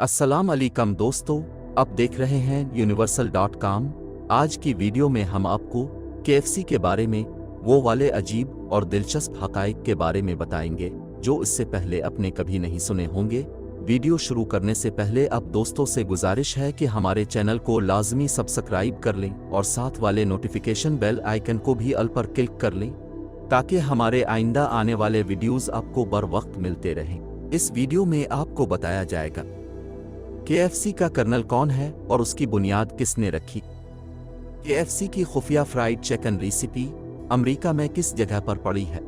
अस्सलाम अलैकुम दोस्तों, आप देख रहे हैं universal.com। आज की वीडियो में हम आपको KFC के बारे में वो वाले अजीब और दिलचस्प हक़ाइक़ के बारे में बताएंगे जो इससे पहले आपने कभी नहीं सुने होंगे। वीडियो शुरू करने से पहले आप दोस्तों से गुजारिश है कि हमारे चैनल को लाजमी सब्सक्राइब कर लें और साथ वाले नोटिफिकेशन बेल आइकन को भी ऑल पर क्लिक कर लें ताकि हमारे आइंदा आने वाले वीडियोस आपको बर वक्त मिलते रहें। इस वीडियो में आपको बताया जाएगा KFC का कर्नल कौन है और उसकी बुनियाद किसने रखी। KFC की खुफिया फ्राइड चिकन रेसिपी अमेरिका में किस जगह पर पड़ी है।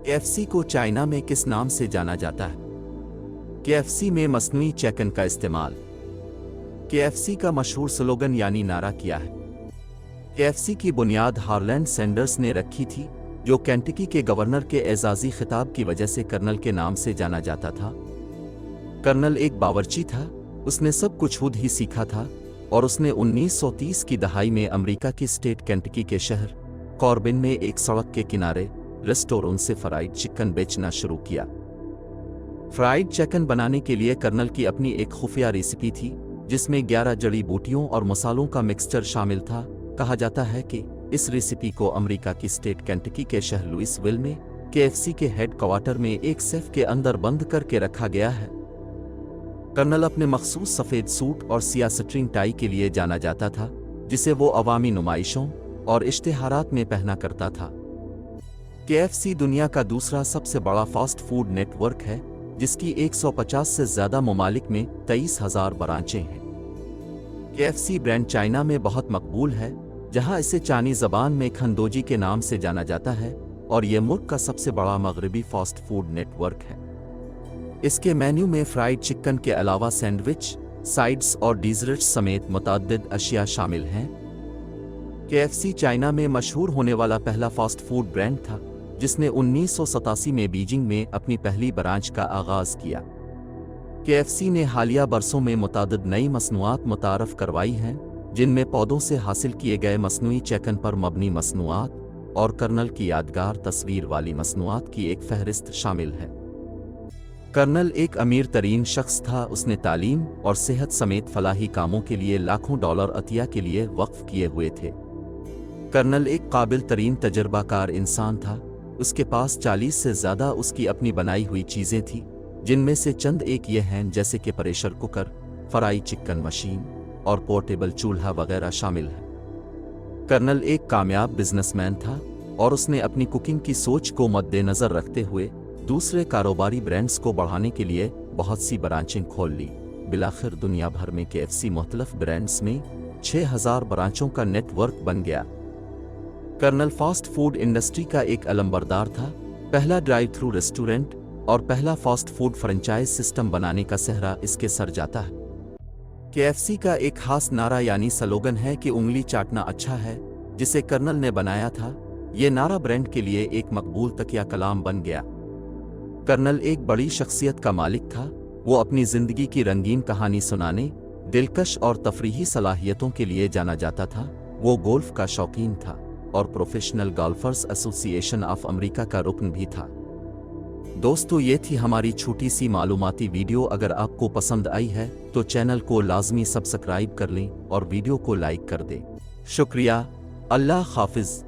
KFC को चाइना में किस नाम से जाना जाता है। KFC में मसनूई चिकन का इस्तेमाल। KFC का मशहूर स्लोगन यानी नारा क्या है। KFC की बुनियाद हार्लैंड सैंडर्स ने रखी थी जो केंटकी के गवर्नर के एजाजी खिताब की वजह से कर्नल के नाम से जाना जाता था। कर्नल एक बावर्ची था, उसने सब कुछ खुद ही सीखा था और उसने 1930 की दहाई में अमेरिका की स्टेट केंटकी के शहर कॉर्बिन में एक सड़क के किनारे रेस्टोरेंट से फ्राइड चिकन बेचना शुरू किया। फ्राइड चिकन बनाने के लिए कर्नल की अपनी एक खुफिया रेसिपी थी जिसमें 11 जड़ी बूटियों और मसालों का मिक्सचर शामिल था। कहा जाता है कि इस रेसिपी को अमेरिका की स्टेट केंटकी के शहर लुइसविल में KFC के हेड क्वार्टर में एक सेफ के अंदर बंद करके रखा गया है। कर्नल अपने मखसूस सफ़ेद सूट और सियाह स्ट्रिंग टाई के लिए जाना जाता था जिसे वो अवामी नुमाइशों और इश्तिहारात में पहना करता था। KFC दुनिया का दूसरा सबसे बड़ा फास्ट फूड नेटवर्क है जिसकी 150 से ज़्यादा ममालिक में 23,000 ब्रांचें हैं। KFC ब्रांड चाइना में बहुत मकबूल है जहां इसे चाइनी ज़बान में खंदोजी के नाम से जाना जाता है और ये मुल्क का सबसे बड़ा मगरबी फास्ट फूड नेटवर्क है। इसके मेन्यू में फ्राइड चिकन के अलावा सैंडविच, साइड्स और डिज़र्ट्स समेत मुतअद्दिद अशिया शामिल हैं। KFC चाइना में मशहूर होने वाला पहला फास्ट फूड ब्रांड था जिसने 1987 में बीजिंग में अपनी पहली ब्रांच का आगाज़ किया। KFC ने हालिया बरसों में मुतअद्दिद नई मसनूआत मुतारफ़ करवाई हैं जिनमें पौधों से हासिल किए गए मसनूई चिकन पर मबनी मसनूआत और कर्नल की यादगार तस्वीर वाली मसनूआत की एक फहरिस्त शामिल है। कर्नल एक अमीर तरीन शख्स था, उसने तालीम और सेहत समेत फलाही कामों के लिए लाखों डॉलर अतिया के लिए वक्फ किए हुए थे। कर्नल एक काबिल तरीन तजर्बाकार इंसान था, उसके पास 40 से ज़्यादा उसकी अपनी बनाई हुई चीज़ें थीं जिनमें से चंद एक ये हैं जैसे कि pressure cooker, fry chicken machine और पोर्टेबल चूल्हा वगैरह शामिल है। कर्नल एक कामयाब बिजनेसमैन था और उसने अपनी कुकिंग की सोच को मद्देनज़र रखते हुए दूसरे कारोबारी ब्रांड्स को बढ़ाने के लिए बहुत सी ब्रांचें खोल ली। बिलाखिर दुनिया भर में KFC मुख्तलिफ ब्रांड्स में 6,000 ब्रांचों का नेटवर्क बन गया। कर्नल फास्ट फूड इंडस्ट्री का एक अलंबरदार था, पहला ड्राइव थ्रू रेस्टोरेंट और पहला फास्ट फूड फ्रेंचाइज सिस्टम बनाने का सेहरा इसके सर जाता है। KFC का एक खास नारा यानी स्लोगन है कि उंगली चाटना अच्छा है, जिसे कर्नल ने बनाया था। ये नारा ब्रांड के लिए एक मकबूल तकिया कलाम बन गया। कर्नल एक बड़ी शख्सियत का मालिक था, वो अपनी ज़िंदगी की रंगीन कहानी सुनाने, दिलकश और तफरीही सलाहियतों के लिए जाना जाता था। वो गोल्फ का शौकीन था और professional golfer's association of America का रुकन भी था। दोस्तों, ये थी हमारी छोटी सी मालूमाती वीडियो। अगर आपको पसंद आई है तो चैनल को लाजमी सब्सक्राइब कर लें और वीडियो को लाइक कर दें। शुक्रिया। अल्लाह हाफिज़।